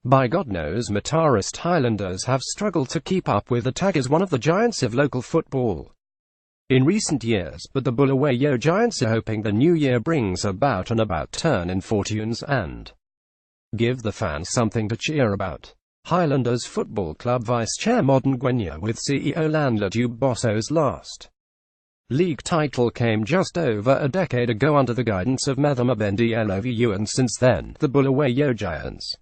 By God knows Motorist Highlanders have struggled to keep up with the Tigers, one of the giants of local football in recent years, but the Bulawayo Giants are hoping the new year brings about an turn in fortunes and give the fans something to cheer about. Highlanders Football Club Vice Chair Modengwenya with CEO Landlord Bosso's last league title came just over a decade ago under the guidance of Methama Bendielovu, and since then, the Bulawayo Giants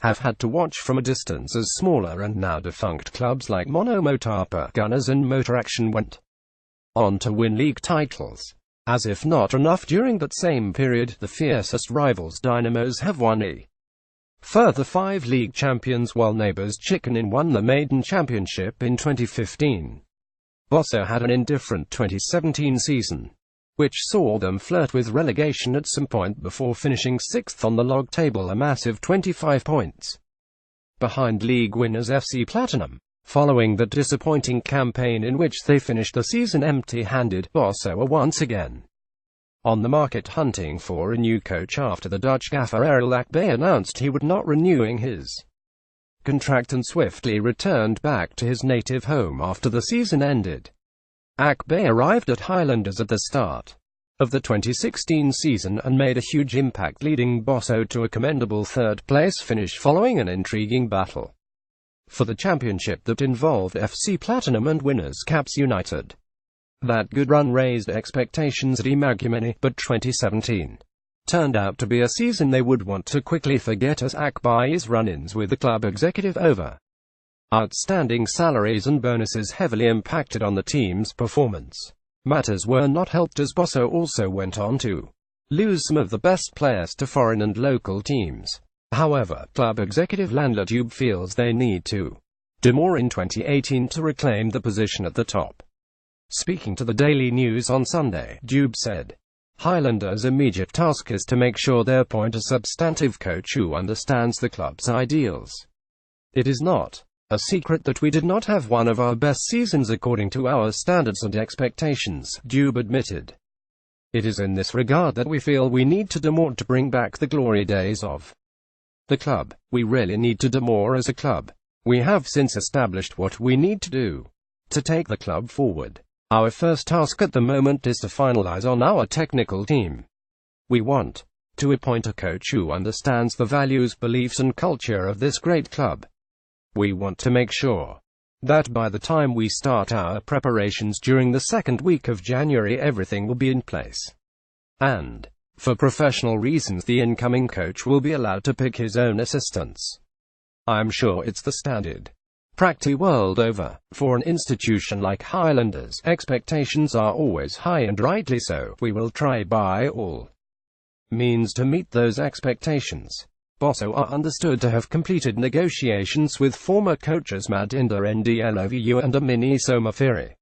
have had to watch from a distance as smaller and now defunct clubs like Mono Motapa, Gunners and Motor Action went on to win league titles. As if not enough, during that same period, the fiercest rivals Dynamos have won a further 5 league champions, while neighbours Chicken Inn won the maiden championship in 2015. Bosso had an indifferent 2017 season, which saw them flirt with relegation at some point before finishing 6th on the log table, a massive 25 points behind league winners FC Platinum. Following that disappointing campaign in which they finished the season empty-handed, Bosso are once again on the market hunting for a new coach after the Dutch gaffer Errol Akbay announced he would not renewing his contract and swiftly returned back to his native home after the season ended. Akbay arrived at Highlanders at the start of the 2016 season and made a huge impact, leading Bosso to a commendable third-place finish following an intriguing battle for the championship that involved FC Platinum and winners Caps United. That good run raised expectations at Imagumeni, but 2017 turned out to be a season they would want to quickly forget, as Akbay's run-ins with the club executive over outstanding salaries and bonuses heavily impacted on the team's performance. Matters were not helped as Bosso also went on to lose some of the best players to foreign and local teams. However, club executive Landlord feels they need to do more in 2018 to reclaim the position at the top. Speaking to the Daily News on Sunday, Dube said, Highlanders' immediate task is to make sure they appoint a substantive coach who understands the club's ideals. It is not a secret that we did not have one of our best seasons according to our standards and expectations, Dube admitted. It is in this regard that we feel we need to do more to bring back the glory days of the club. We really need to do more as a club. We have since established what we need to do to take the club forward. Our first task at the moment is to finalize on our technical team. We want to appoint a coach who understands the values, beliefs and culture of this great club. We want to make sure that by the time we start our preparations during the second week of January, everything will be in place. And for professional reasons, the incoming coach will be allowed to pick his own assistants. I'm sure it's the standard practice world over. For an institution like Highlanders, expectations are always high, and rightly so. We will try by all means to meet those expectations. Bosso are understood to have completed negotiations with former coaches Madinda Ndlovu and Amini Somafiri,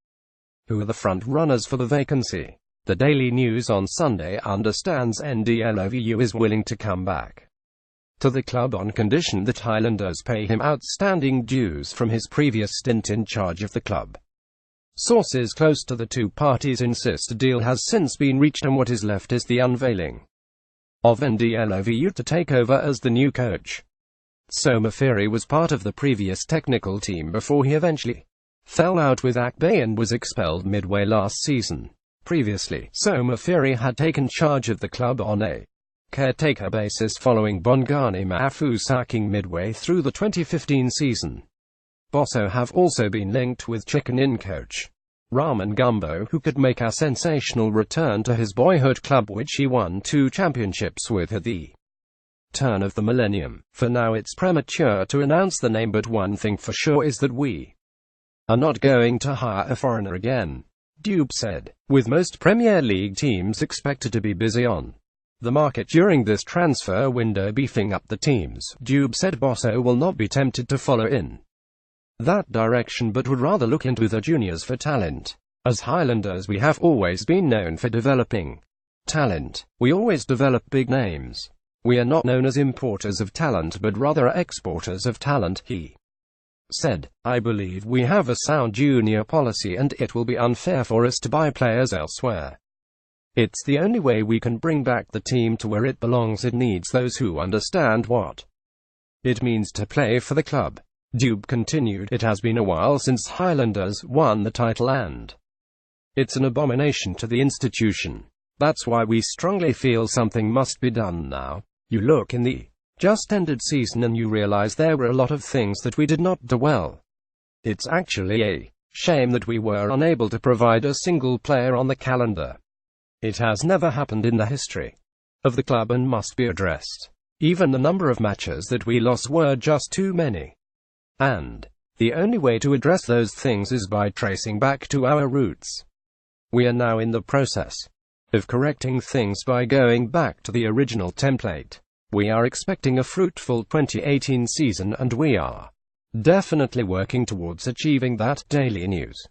who are the front-runners for the vacancy. The Daily News on Sunday understands Ndlovu is willing to come back to the club on condition that Highlanders pay him outstanding dues from his previous stint in charge of the club. Sources close to the two parties insist a deal has since been reached, and what is left is the unveiling of Ndlovu to take over as the new coach. Somafiri was part of the previous technical team before he eventually fell out with Akbay and was expelled midway last season. Previously, Somafiri had taken charge of the club on a caretaker basis following Bongani Mafu sacking midway through the 2015 season. Bosso have also been linked with Chicken Inn coach Raman Gumbo, who could make a sensational return to his boyhood club, which he won 2 championships with at the turn of the millennium. For now it's premature to announce the name, but one thing for sure is that we are not going to hire a foreigner again, Dube said. With most Premier League teams expected to be busy on the market during this transfer window beefing up the teams, Dube said Bosso will not be tempted to follow in that direction, but would rather look into the juniors for talent. As Highlanders, we have always been known for developing talent. We always develop big names. We are not known as importers of talent, but rather exporters of talent, he said. I believe we have a sound junior policy, and it will be unfair for us to buy players elsewhere. It's the only way we can bring back the team to where it belongs. It needs those who understand what It means to play for the club. Dube continued, it has been a while since Highlanders won the title and it's an abomination to the institution. That's why we strongly feel something must be done now. You look in the just ended season and you realize there were a lot of things that we did not do well. It's actually a shame that we were unable to provide a single player on the calendar. It has never happened in the history of the club and must be addressed. Even the number of matches that we lost were just too many. And the only way to address those things is by tracing back to our roots. We are now in the process of correcting things by going back to the original template. We are expecting a fruitful 2018 season and we are definitely working towards achieving that. Daily News.